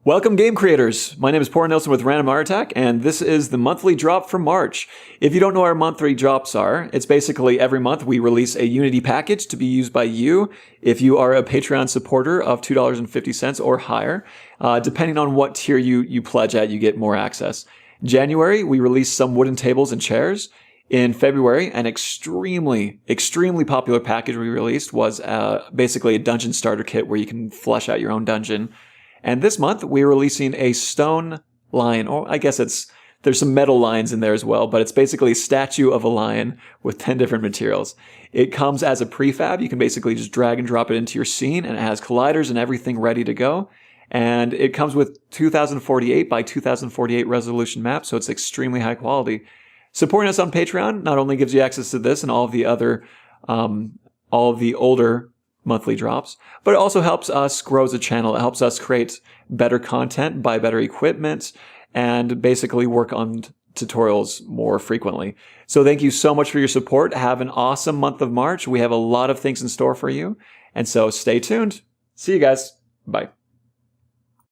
Welcome, game creators. My name is Poor Nelson with Random Art Attack, and this is the monthly drop for March. If you don't know what our monthly drops are, it's basically every month we release a Unity package to be used by you if you are a Patreon supporter of $2.50 or higher. Depending on what tier you pledge at, you get more access. January, we released some wooden tables and chairs. In February, an extremely popular package we released was basically a dungeon starter kit where you can flesh out your own dungeon. And this month, we're releasing a stone lion, or I guess there's some metal lions in there as well, but it's basically a statue of a lion with 10 different materials. It comes as a prefab. You can basically just drag and drop it into your scene, and it has colliders and everything ready to go. And it comes with 2048 by 2048 resolution map, so it's extremely high quality. Supporting us on Patreon not only gives you access to this and all of the other, all of the older monthly drops, but it also helps us grow as a channel. It helps us create better content, buy better equipment, and basically work on tutorials more frequently. So thank you so much for your support. Have an awesome month of March. We have a lot of things in store for you. And so stay tuned. See you guys. Bye.